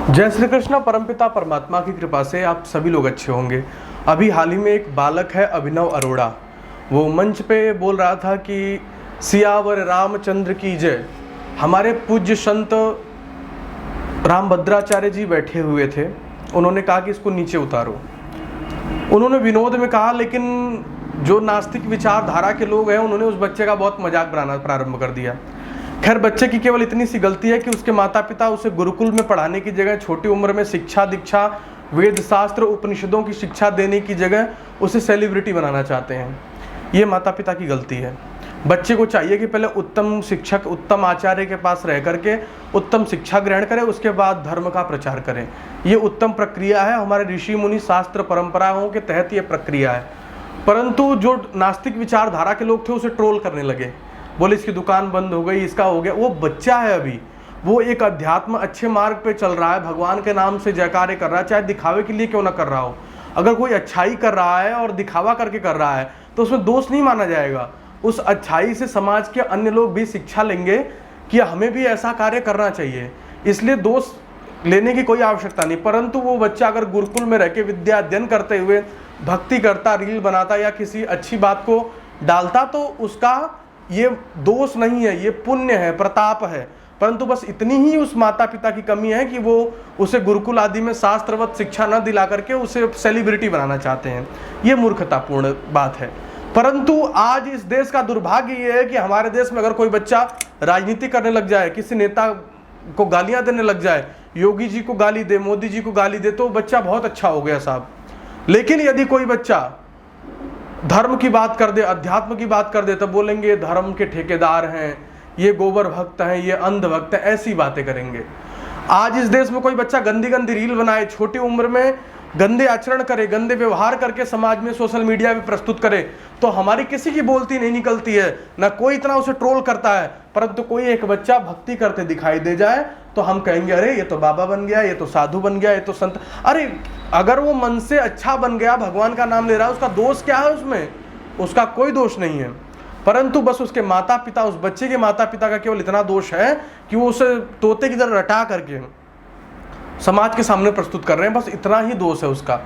जय श्री कृष्ण। परमपिता परमात्मा की कृपा से आप सभी लोग अच्छे होंगे। अभी हाल ही में एक बालक है अभिनव अरोड़ा, वो मंच पे बोल रहा था कि सियावर रामचंद्र की जय। हमारे पूज्य संत रामभद्राचार्य जी बैठे हुए थे, उन्होंने कहा कि इसको नीचे उतारो। उन्होंने विनोद में कहा, लेकिन जो नास्तिक विचारधारा के लोग हैं उन्होंने उस बच्चे का बहुत मजाक बनाना प्रारंभ कर दिया। खैर, बच्चे की केवल इतनी सी गलती है कि उसके माता पिता उसे गुरुकुल में पढ़ाने की जगह छोटी उम्र में शिक्षा दीक्षा वेद शास्त्र उपनिषदों की शिक्षा देने की जगह उसे सेलिब्रिटी बनाना चाहते हैं। ये माता पिता की गलती है। बच्चे को चाहिए कि पहले उत्तम शिक्षक उत्तम आचार्य के पास रह करके उत्तम शिक्षा ग्रहण करे, उसके बाद धर्म का प्रचार करें। ये उत्तम प्रक्रिया है, हमारे ऋषि मुनि शास्त्र परंपराओं के तहत ये प्रक्रिया है। परंतु जो नास्तिक विचारधारा के लोग थे उसे ट्रोल करने लगे, बोले इसकी दुकान बंद हो गई, इसका हो गया। वो बच्चा है अभी, वो एक अध्यात्म अच्छे मार्ग पे चल रहा है, भगवान के नाम से जयकारे कर रहा है, चाहे दिखावे के लिए क्यों ना कर रहा हो। अगर कोई अच्छाई कर रहा है और दिखावा करके कर रहा है तो उसमें दोष नहीं माना जाएगा। उस अच्छाई से समाज के अन्य लोग भी शिक्षा लेंगे कि हमें भी ऐसा कार्य करना चाहिए, इसलिए दोष लेने की कोई आवश्यकता नहीं। परंतु वो बच्चा अगर गुरुकुल में रह के विद्या अध्ययन करते हुए भक्ति करता, रील बनाता या किसी अच्छी बात को डालता तो उसका ये दोष नहीं है, ये पुण्य है, प्रताप है। परंतु बस इतनी ही उस माता पिता की कमी है कि वो उसे गुरुकुल आदि में शास्त्रवत शिक्षा न दिला करके उसे सेलिब्रिटी बनाना चाहते हैं। ये मूर्खतापूर्ण बात है। परंतु आज इस देश का दुर्भाग्य ये है कि हमारे देश में अगर कोई बच्चा राजनीति करने लग जाए, किसी नेता को गालियां देने लग जाए, योगी जी को गाली दे, मोदी जी को गाली दे, तो बच्चा बहुत अच्छा हो गया साहब। लेकिन यदि कोई बच्चा धर्म की बात कर दे, अध्यात्म की बात कर दे, तो बोलेंगे धर्म के ठेकेदार हैं, ये गोबर भक्त हैं, ये अंध भक्त हैं, ऐसी बातें करेंगे। आज इस देश में कोई बच्चा गंदी गंदी रील बनाए, छोटी उम्र में गंदे आचरण करे, गंदे व्यवहार करके समाज में सोशल मीडिया पे प्रस्तुत करे, तो हमारी किसी की बोलती नहीं निकलती है, ना कोई इतना उसे ट्रोल करता है। परंतु कोई एक बच्चा भक्ति करते दिखाई दे जाए तो हम कहेंगे अरे ये तो बाबा बन गया, ये तो साधु बन गया, ये तो संत। अरे अगर वो मन से अच्छा बन गया, भगवान का नाम ले रहा है, उसका दोष क्या है? उसमें उसका कोई दोष नहीं है। परंतु बस उसके माता पिता, उस बच्चे के माता पिता का केवल इतना दोष है कि वो उसे तोते की तरह रटा करके समाज के सामने प्रस्तुत कर रहे हैं। बस इतना ही दोष है उसका,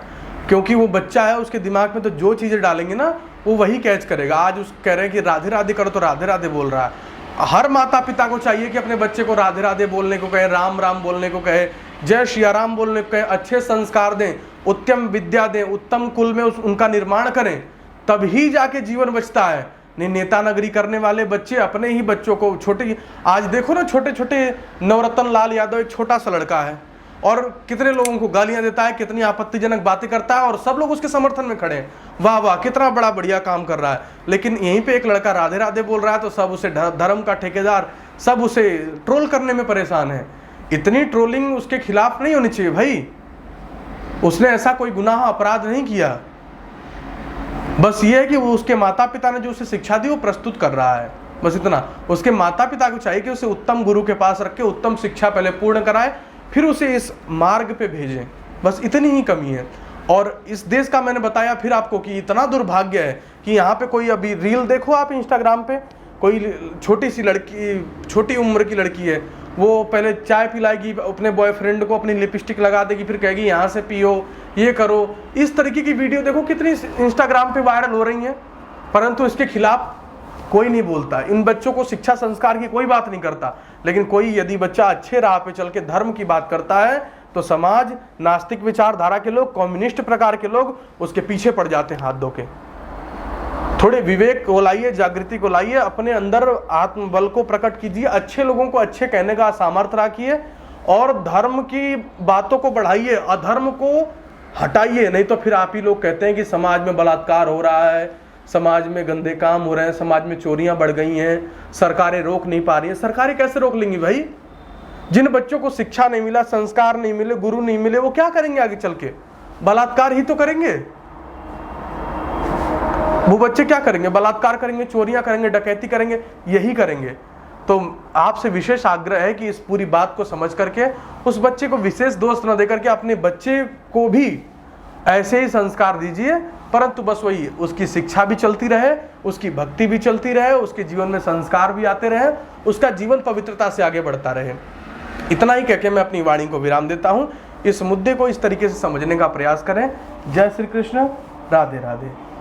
क्योंकि वो बच्चा है, उसके दिमाग में तो जो चीज़ें डालेंगे ना वो वही कैच करेगा। आज उस कह रहे हैं कि राधे राधे करो तो राधे राधे बोल रहा है। हर माता पिता को चाहिए कि अपने बच्चे को राधे राधे बोलने को कहे, राम राम बोलने को कहे, जय श्री राम बोलने को कहे, अच्छे संस्कार दें, उत्तम विद्या दें, उत्तम कुल में उनका निर्माण करें, तभी जाके जीवन बचता है। नहीं नेता नगरी करने वाले बच्चे अपने ही बच्चों को छोटे, आज देखो ना छोटे छोटे नवरत्न लाल यादव एक छोटा सा लड़का है और कितने लोगों को गालियां देता है, कितनी आपत्तिजनक बातें करता है और सब लोग उसके समर्थन में खड़े हैं, वाह वाह कितना बड़ा बढ़िया काम कर रहा है। लेकिन यहीं पे एक लड़का राधे राधे बोल रहा है तो सब उसे धर्म का ठेकेदार, सब उसे ट्रोल करने में परेशान है। इतनी ट्रोलिंग उसके खिलाफ नहीं होनी चाहिए भाई, उसने ऐसा कोई गुनाह अपराध नहीं किया। बस ये है कि वो उसके माता पिता ने जो उसे शिक्षा दी वो प्रस्तुत कर रहा है, बस इतना। उसके माता पिता को चाहिए कि उसे उत्तम गुरु के पास रख के उत्तम शिक्षा पहले पूर्ण कराए, फिर उसे इस मार्ग पे भेजें। बस इतनी ही कमी है। और इस देश का मैंने बताया फिर आपको कि इतना दुर्भाग्य है कि यहाँ पे कोई, अभी रील देखो आप इंस्टाग्राम पे, कोई छोटी सी लड़की, छोटी उम्र की लड़की है, वो पहले चाय पिलाएगी अपने बॉयफ्रेंड को, अपनी लिपस्टिक लगा देगी, फिर कहेगी यहाँ से पियो, ये करो। इस तरीके की वीडियो देखो कितनी इंस्टाग्राम पे वायरल हो रही हैं, परंतु इसके खिलाफ कोई नहीं बोलता। इन बच्चों को शिक्षा संस्कार की कोई बात नहीं करता। लेकिन कोई यदि बच्चा अच्छे राह पे चल के धर्म की बात करता है तो समाज, नास्तिक विचारधारा के लोग, कम्युनिस्ट प्रकार के लोग उसके पीछे पड़ जाते हैं हाथ धो के। थोड़े विवेक को लाइए, जागृति को लाइए, अपने अंदर आत्मबल को प्रकट कीजिए, अच्छे लोगों को अच्छे कहने का सामर्थ्य रखिए और धर्म की बातों को बढ़ाइए, अधर्म को हटाइए। नहीं तो फिर आप ही लोग कहते हैं कि समाज में बलात्कार हो रहा है, समाज में गंदे काम हो रहे हैं, समाज में चोरियां बढ़ गई हैं, सरकारें रोक नहीं पा रही हैं। सरकारें कैसे रोक लेंगी भाई? जिन बच्चों को शिक्षा नहीं मिला, संस्कार नहीं मिले, गुरु नहीं मिले, वो क्या करेंगे आगे चल के? बलात्कार ही तो करेंगे। वो बच्चे क्या करेंगे? बलात्कार करेंगे, चोरियां करेंगे, डकैती करेंगे, यही करेंगे। तो आपसे विशेष आग्रह है कि इस पूरी बात को समझ करके उस बच्चे को विशेष दोष न देकर के अपने बच्चे को भी ऐसे ही संस्कार दीजिए। परंतु बस वही, उसकी शिक्षा भी चलती रहे, उसकी भक्ति भी चलती रहे, उसके जीवन में संस्कार भी आते रहे, उसका जीवन पवित्रता से आगे बढ़ता रहे। इतना ही कहकर मैं अपनी वाणी को विराम देता हूँ। इस मुद्दे को इस तरीके से समझने का प्रयास करें। जय श्री कृष्ण, राधे राधे।